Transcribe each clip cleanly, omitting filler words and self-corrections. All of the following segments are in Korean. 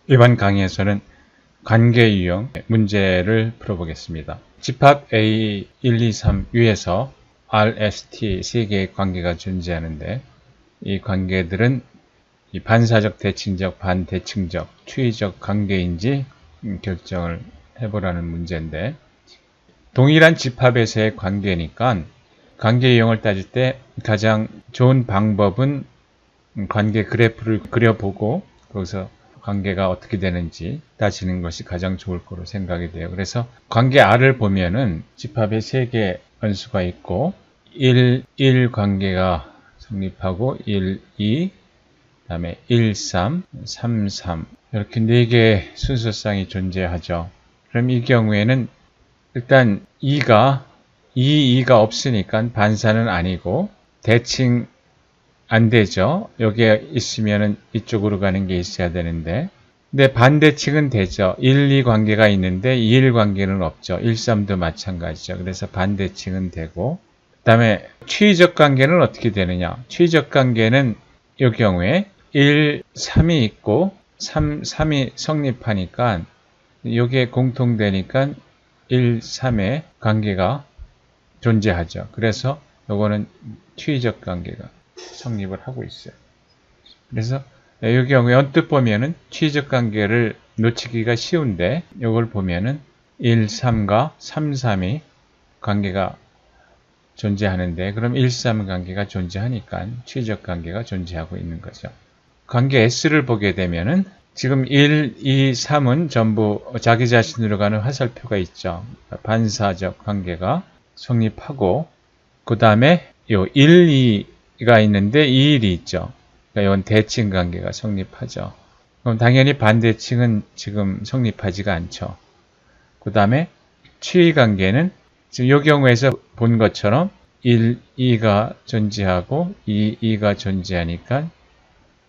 이번 강의에서는 관계 유형 문제를 풀어보겠습니다. 집합 A 1, 2, 3 위에서 R, S, T 세 개의 관계가 존재하는데 이 관계들은 이 반사적, 대칭적, 반대칭적, 추이적 관계인지 결정을 해보라는 문제인데, 동일한 집합에서의 관계니까 관계 유형을 따질 때 가장 좋은 방법은 관계 그래프를 그려보고 거기서 관계가 어떻게 되는지 따지는 것이 가장 좋을 거로 생각이 돼요. 그래서 관계 R을 보면은 집합에 3개 원수가 있고 1, 1 관계가 성립하고 1, 2, 그 다음에 1, 3, 3, 3 이렇게 4개의 순서상이 존재하죠. 그럼 이 경우에는 일단 2가 없으니까 반사는 아니고 대칭 안 되죠. 여기에 있으면은 이쪽으로 가는 게 있어야 되는데, 근데 반대칭은 되죠. 1, 2 관계가 있는데 2, 1 관계는 없죠. 1, 3도 마찬가지죠. 그래서 반대칭은 되고, 그 다음에 추이적 관계는 어떻게 되느냐. 추이적 관계는 이 경우에 1, 3이 있고 3, 3이 성립하니까 여기에 공통되니까 1, 3의 관계가 존재하죠. 그래서 요거는 추이적 관계가 성립을 하고 있어요. 그래서 이 경우에 언뜻 보면은 추이적 관계를 놓치기가 쉬운데 이걸 보면은 1, 3과 3, 3이 관계가 존재하는데 그럼 1, 3 관계가 존재하니까 추이적 관계가 존재하고 있는 거죠. 관계 S를 보게 되면은 지금 1, 2, 3은 전부 자기 자신으로 가는 화살표가 있죠. 반사적 관계가 성립하고 그 다음에 요 1, 2가 있는데 2, 1이 있죠. 그러니까 이건 대칭 관계가 성립하죠. 그럼 당연히 반대칭은 지금 성립하지가 않죠. 그 다음에 추이 관계는 지금 이 경우에서 본 것처럼 1, 2가 존재하고 2, 2가 존재하니까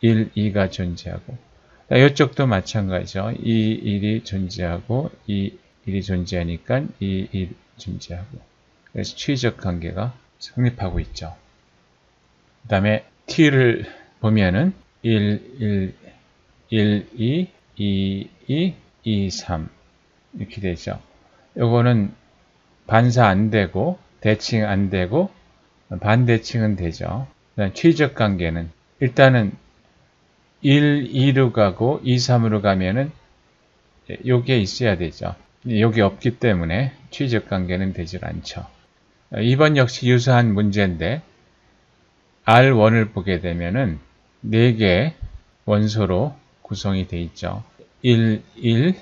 1, 2가 존재하고 이쪽도 마찬가지죠. 2, 1이 존재하고 2, 1이 존재하니까 2, 1 존재하고 그래서 추이적 관계가 성립하고 있죠. 그 다음에 T를 보면은 1, 2, 2, 2, 3 이렇게 되죠. 요거는 반사 안 되고 대칭 안 되고 반대칭은 되죠. 추이적 관계는 일단은 1, 2로 가고 2, 3으로 가면은 요게 있어야 되죠. 요게 없기 때문에 추이적 관계는 되질 않죠. 이번 역시 유사한 문제인데 R1을 보게 되면은 4개의 원소로 구성이 되어 있죠. 1, 1, 그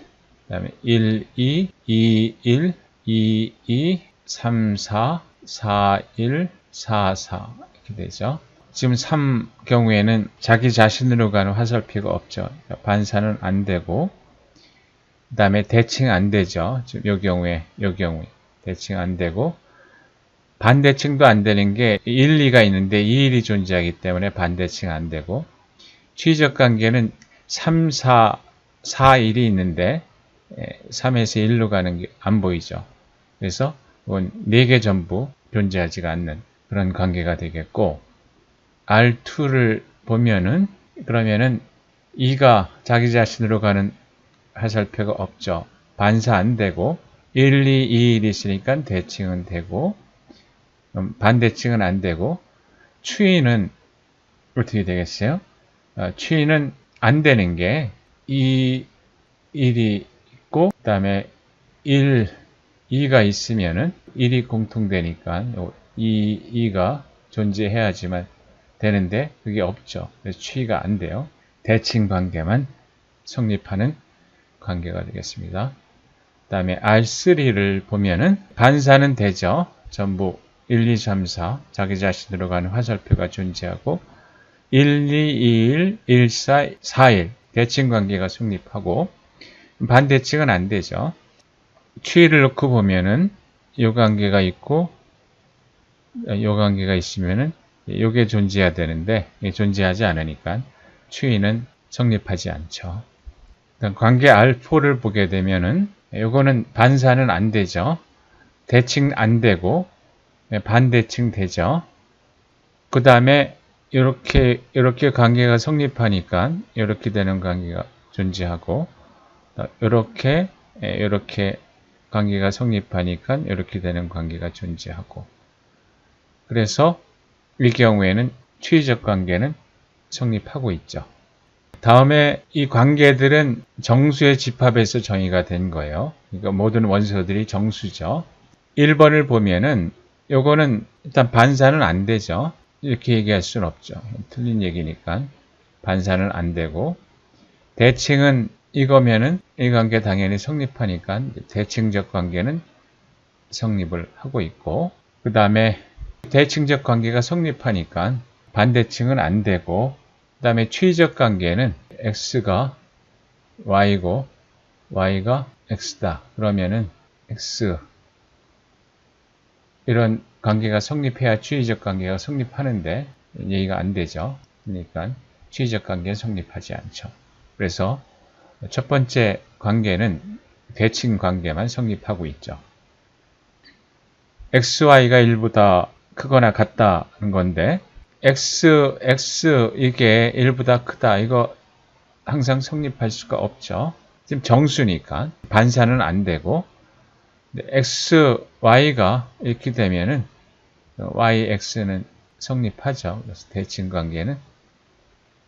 다음에 1, 2, 2, 1, 2, 2, 3, 4, 4, 1, 4, 4 이렇게 되죠. 지금 3 경우에는 자기 자신으로 가는 화살표가 없죠. 반사는 안 되고 그 다음에 대칭 안 되죠. 지금 요 경우에 대칭 안 되고 반대칭도 안 되는 게 1, 2가 있는데 2, 1이 존재하기 때문에 반대칭 안 되고 추이적 관계는 3, 4, 4, 1이 있는데 3에서 1로 가는 게 안 보이죠. 그래서 이건 4개 전부 존재하지가 않는 그런 관계가 되겠고 R2를 보면은 그러면은 2가 자기 자신으로 가는 화살표가 없죠. 반사 안 되고 1, 2, 2, 1이 있으니까 대칭은 되고 반대칭은 안 되고 추이는 어떻게 되겠어요? 추이는 안 되는 게 2, 1이 있고 그 다음에 1, 2가 있으면은 1이 공통되니까 2, 2가 존재해야지만 되는데 그게 없죠. 그래서 추이가 안 돼요. 대칭 관계만 성립하는 관계가 되겠습니다. 그 다음에 R3를 보면은 반사는 되죠. 전부 1, 2, 3, 4 자기 자신으로 가는 화살표가 존재하고 1, 2, 2, 1, 1, 4, 4, 1 대칭 관계가 성립하고 반대칭은 안 되죠. 추이를 놓고 보면은 이 관계가 있고 이 관계가 있으면은 이게 존재해야 되는데 존재하지 않으니까 추이는 성립하지 않죠. 관계 R4를 보게 되면은 이거는 반사는 안 되죠. 대칭 안 되고 반대칭 되죠. 그 다음에 이렇게 관계가 성립하니까 이렇게 되는 관계가 존재하고 이렇게 관계가 성립하니까 이렇게 되는 관계가 존재하고 그래서 이 경우에는 추이적 관계는 성립하고 있죠. 다음에 이 관계들은 정수의 집합에서 정의가 된 거예요. 그러니까 모든 원소들이 정수죠. 1번을 보면은 요거는 일단 반사는 안 되죠. 이렇게 얘기할 수는 없죠. 틀린 얘기니까 반사는 안 되고 대칭은 이거면은 이 관계 당연히 성립하니까 대칭적 관계는 성립을 하고 있고 그 다음에 대칭적 관계가 성립하니까 반대칭은 안 되고 그 다음에 추이적 관계는 x가 y고 y가 x다. 그러면은 x 이런 관계가 성립해야 추이적 관계가 성립하는데 얘기가 안 되죠. 그러니까 추이적 관계는 성립하지 않죠. 그래서 첫 번째 관계는 대칭 관계만 성립하고 있죠. xy가 1보다 크거나 같다는 건데 x 이게 1보다 크다 이거 항상 성립할 수가 없죠. 지금 정수니까 반사는 안 되고 x, y가 이렇게 되면은 y, x는 성립하죠. 그래서 대칭 관계는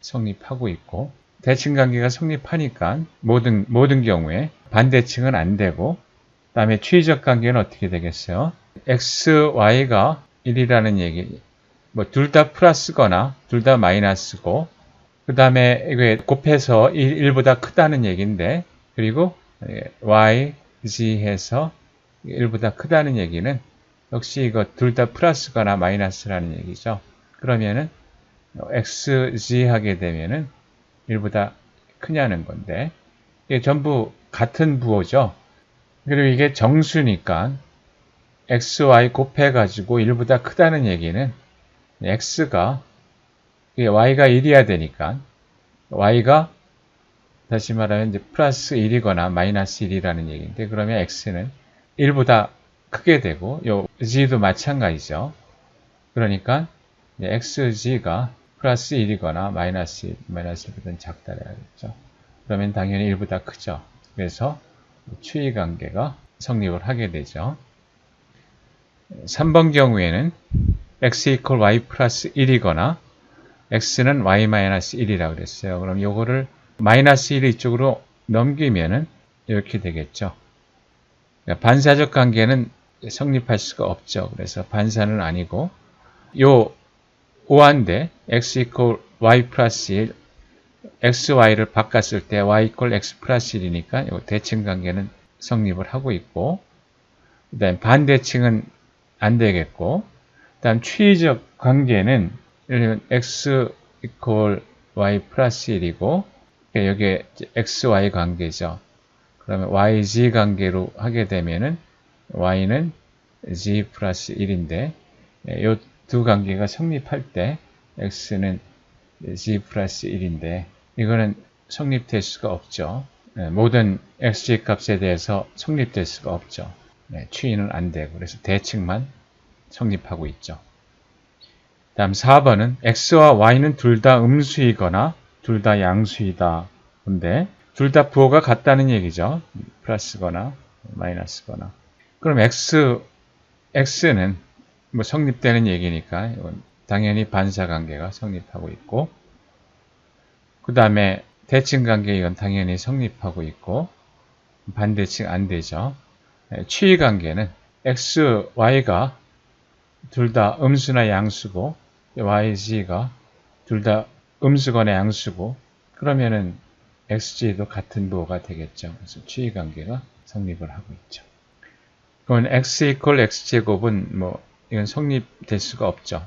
성립하고 있고 대칭 관계가 성립하니까 모든 경우에 반대칭은 안 되고 그 다음에 추이적 관계는 어떻게 되겠어요? x, y가 1이라는 얘기 뭐 둘 다 플러스거나 둘 다 마이너스고 그 다음에 이게 곱해서 1보다 크다는 얘기인데 그리고 y, z 해서 1보다 크다는 얘기는 역시 이거 둘 다 플러스거나 마이너스라는 얘기죠. 그러면은 x, z 하게 되면은 1보다 크냐는 건데 이게 전부 같은 부호죠. 그리고 이게 정수니까 x, y 곱해가지고 1보다 크다는 얘기는 x가 y가 1이어야 되니까 y가 다시 말하면 이제 플러스 1이거나 마이너스 1이라는 얘기인데 그러면 x는 1보다 크게 되고 요 z도 마찬가지죠. 그러니까 xg가 플러스 1이거나 마이너스 1보다는 작다라 하겠죠. 그러면 당연히 1보다 크죠. 그래서 추이 관계가 성립을 하게 되죠. 3번 경우에는 x equal y 플러스 1이거나 x는 y 마이너스 1이라고 그랬어요. 그럼 요거를 마이너스 1을 이쪽으로 넘기면은 이렇게 되겠죠. 반사적 관계는 성립할 수가 없죠. 그래서 반사는 아니고 요 오한데 x equal y 플러스 1 xy를 바꿨을 때 y equal x 플러스 1이니까 요 대칭 관계는 성립을 하고 있고 그 다음 반대칭은 안 되겠고 그 다음 추이적 관계는 예를 들면 x equal y 플러스 1이고 여기에 xy 관계죠. 그러면 yz 관계로 하게 되면은 y는 z 플러스 1인데 이 두 관계가 성립할 때 x는 z 플러스 1인데 이거는 성립될 수가 없죠. 모든 xg 값에 대해서 성립될 수가 없죠. 추이는 안 되고 그래서 대칭만 성립하고 있죠. 다음 4번은 x와 y는 둘 다 음수이거나 둘 다 양수이다. 근데 둘 다 부호가 같다는 얘기죠. 플러스거나 마이너스거나. 그럼 x는 뭐 성립되는 얘기니까 이건 당연히 반사 관계가 성립하고 있고 그 다음에 대칭 관계 이건 당연히 성립하고 있고 반대칭 안 되죠. 추이 관계는 x, y가 둘 다 음수나 양수고 y, z가 둘 다 음수거나 양수고 그러면은 xg도 같은 부호가 되겠죠. 그래서 추이 관계가 성립을 하고 있죠. 그러면 x equal x제곱은 뭐 이건 성립될 수가 없죠.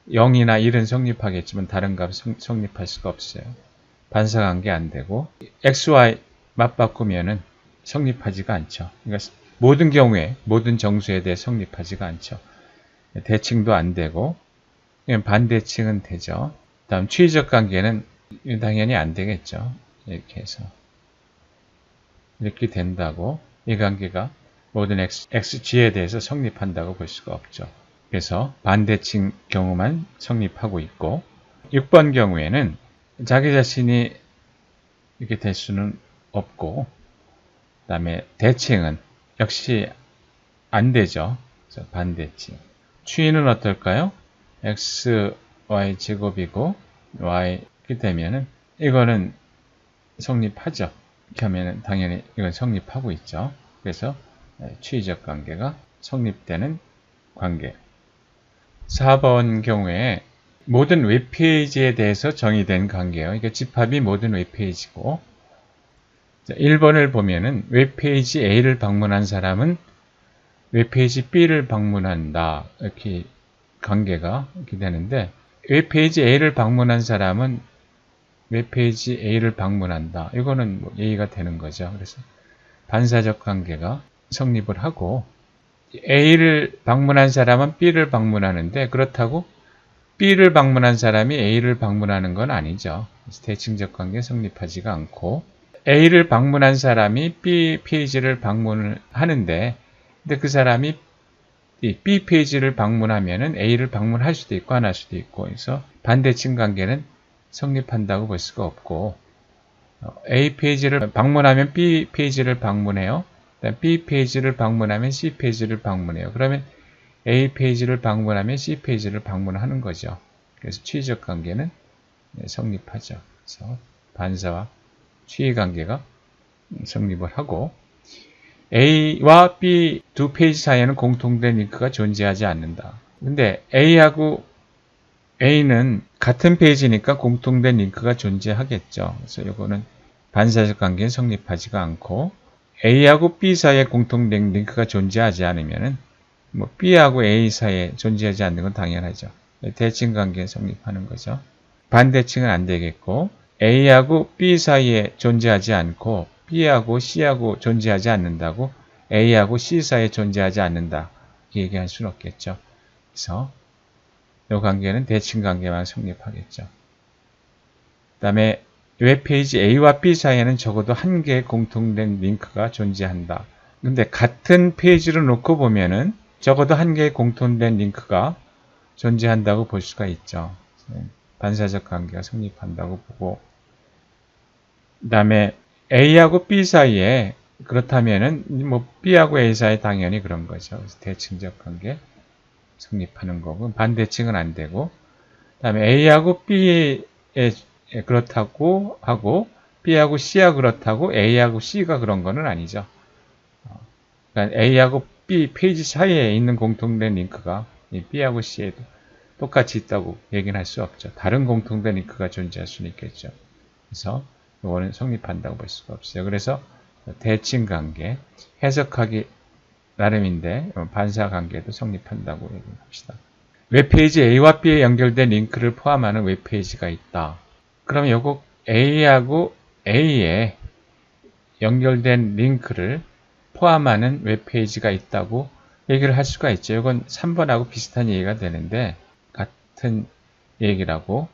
0이나 1은 성립하겠지만 다른 값은 성립할 수가 없어요. 반사관계 안 되고 xy 맞바꾸면은 성립하지가 않죠. 그러니까 모든 경우에 모든 정수에 대해 성립하지가 않죠. 대칭도 안 되고 반대칭은 되죠. 다음 추이적 관계는 당연히 안 되겠죠. 이렇게 해서 이렇게 된다고 이 관계가 모든 xg에 대해서 성립한다고 볼 수가 없죠. 그래서 반대칭 경우만 성립하고 있고 6번 경우에는 자기 자신이 이렇게 될 수는 없고, 그 다음에 대칭은 역시 안 되죠. 그래서 반대칭. 추이는 어떨까요? x, y 제곱이고 y 이렇게 되면은 이거는 성립하죠. 이렇게 하면은 당연히 이건 성립하고 있죠. 그래서 추이적 관계가 성립되는 관계. 4번 경우에 모든 웹페이지에 대해서 정의된 관계예요. 그러니까 집합이 모든 웹페이지고, 1번을 보면은 웹페이지 A를 방문한 사람은 웹페이지 B를 방문한다. 이렇게 관계가 이렇게 되는데, 웹페이지 A를 방문한 사람은 웹페이지 A를 방문한다. 이거는 뭐 A가 되는 거죠. 그래서 반사적 관계가 성립을 하고, A를 방문한 사람은 B를 방문하는데, 그렇다고 B를 방문한 사람이 A를 방문하는 건 아니죠. 대칭적 관계 성립하지가 않고, A를 방문한 사람이 B 페이지를 방문을 하는데, 근데 그 사람이 B 페이지를 방문하면은 A를 방문할 수도 있고 안 할 수도 있고, 그래서 반대칭 관계는 성립한다고 볼 수가 없고, A 페이지를 방문하면 B 페이지를 방문해요. B 페이지를 방문하면 C 페이지를 방문해요. 그러면 A 페이지를 방문하면 C 페이지를 방문하는 거죠. 그래서 추이적 관계는 성립하죠. 그래서 반사와 추이 관계가 성립을 하고, A와 B 두 페이지 사이에는 공통된 링크가 존재하지 않는다. 근데 A하고 A는 같은 페이지니까 공통된 링크가 존재하겠죠. 그래서 이거는 반사적 관계는 성립하지가 않고, A하고 B 사이에 공통된 링크가 존재하지 않으면은 뭐 B하고 A 사이에 존재하지 않는 건 당연하죠. 대칭 관계는 성립하는 거죠. 반대칭은 안 되겠고, A하고 B 사이에 존재하지 않고 B하고 C하고 존재하지 않는다고 A하고 C 사이에 존재하지 않는다 얘기할 수는 없겠죠. 그래서 이 관계는 대칭 관계만 성립하겠죠. 그 다음에 웹페이지 A와 B 사이에는 적어도 한 개의 공통된 링크가 존재한다. 근데 같은 페이지를 놓고 보면은 적어도 한 개의 공통된 링크가 존재한다고 볼 수가 있죠. 반사적 관계가 성립한다고 보고, 그 다음에 A하고 B 사이에 그렇다면은 뭐 B하고 A 사이에 당연히 그런 거죠. 그래서 대칭적 관계 성립하는 거고, 반대칭은 안 되고, 그 다음에 A하고 B에 그렇다고 하고 B하고 C가 그렇다고 A하고 C가 그런 거는 아니죠. 그러니까 A하고 B 페이지 사이에 있는 공통된 링크가 B하고 C에도 똑같이 있다고 얘기는 할 수 없죠. 다른 공통된 링크가 존재할 수는 있겠죠. 그래서 이거는 성립한다고 볼 수가 없어요. 그래서 대칭 관계, 해석하기 나름인데 반사 관계도 성립한다고 얘기합시다. 웹페이지 A와 B에 연결된 링크를 포함하는 웹페이지가 있다. 그러면 요거 A하고 A에 연결된 링크를 포함하는 웹페이지가 있다고 얘기를 할 수가 있죠. 이건 3번하고 비슷한 얘기가 되는데 같은 얘기라고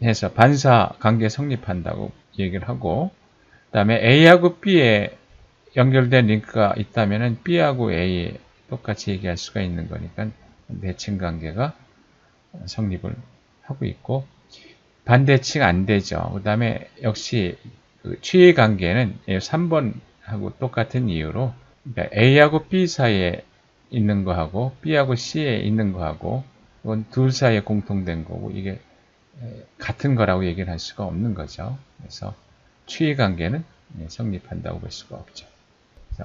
해서 반사 관계 성립한다고 얘기를 하고, 그 다음에 A하고 B에 연결된 링크가 있다면 B하고 A에 똑같이 얘기할 수가 있는 거니까 대칭 관계가 성립을 하고 있고, 반대칭 안 되죠. 그 다음에 역시 그 추이 관계는 3번하고 똑같은 이유로, 그러니까 A하고 B 사이에 있는 거하고 B하고 C에 있는 거하고 이건 둘 사이에 공통된 거고 이게 같은 거라고 얘기를 할 수가 없는 거죠. 그래서 추이 관계는 성립한다고 볼 수가 없죠.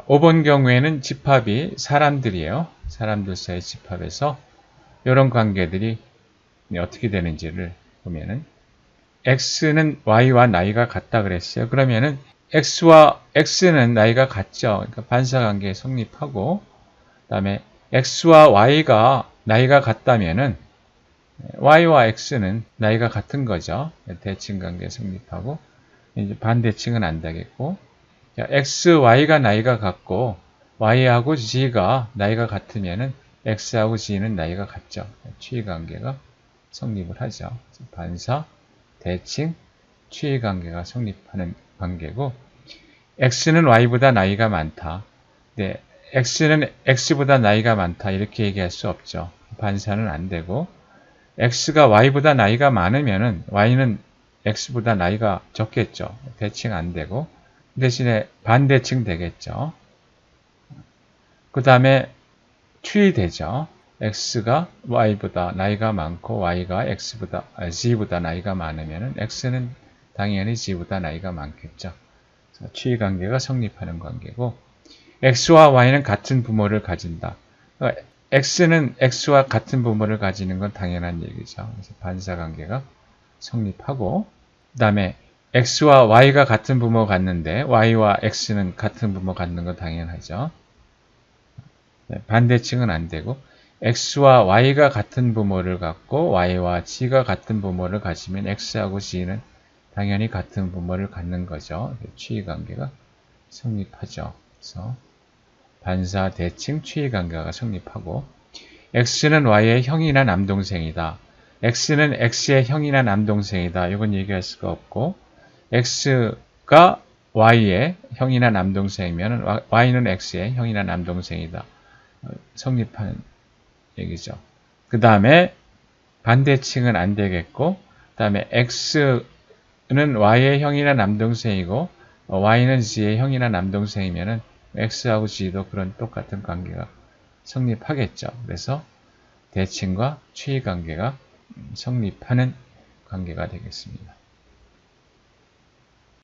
5번 경우에는 집합이 사람들이에요. 사람들 사이 집합에서 이런 관계들이 어떻게 되는지를 보면은 X는 Y와 나이가 같다 그랬어요. 그러면은 X는 나이가 같죠. 그러니까 반사관계 성립하고, 그 다음에 X와 Y가 나이가 같다면은 Y와 X는 나이가 같은 거죠. 대칭관계 성립하고, 이제 반대칭은 안 되겠고, X, Y가 나이가 같고 Y하고 G가 나이가 같으면은 X하고 G는 나이가 같죠. 추이관계가 성립을 하죠. 반사, 대칭, 추이관계가 성립하는 관계고, X는 Y보다 나이가 많다. 네, X는 X보다 나이가 많다 이렇게 얘기할 수 없죠. 반사는 안 되고, X가 Y보다 나이가 많으면은 Y는 x보다 나이가 적겠죠. 대칭 안 되고 대신에 반대칭 되겠죠. 그 다음에 추이되죠. x가 y보다 나이가 많고 y가 g보다 나이가 많으면 x는 당연히 g보다 나이가 많겠죠. 추이 관계가 성립하는 관계고, x와 y는 같은 부모를 가진다. 그러니까 x는 x와 같은 부모를 가지는 건 당연한 얘기죠. 그래서 반사 관계가 성립하고, 그 다음에 x와 y가 같은 부모 갖는데 y와 x는 같은 부모 갖는 건 당연하죠. 반대칭은 안 되고, x와 y가 같은 부모를 갖고 y와 g가 같은 부모를 가지면 x하고 g는 당연히 같은 부모를 갖는 거죠. 추이 관계가 성립하죠. 그래서 반사, 대칭, 추이 관계가 성립하고, x는 y의 형이나 남동생이다. x는 x의 형이나 남동생이다. 이건 얘기할 수가 없고, x가 y의 형이나 남동생이면 y는 x의 형이나 남동생이다. 성립하는 얘기죠. 그 다음에 반대칭은 안 되겠고, 그 다음에 x는 y의 형이나 남동생이고 y는 g의 형이나 남동생이면 x하고 g도 그런 똑같은 관계가 성립하겠죠. 그래서 대칭과 추이 관계가 성립하는 관계가 되겠습니다.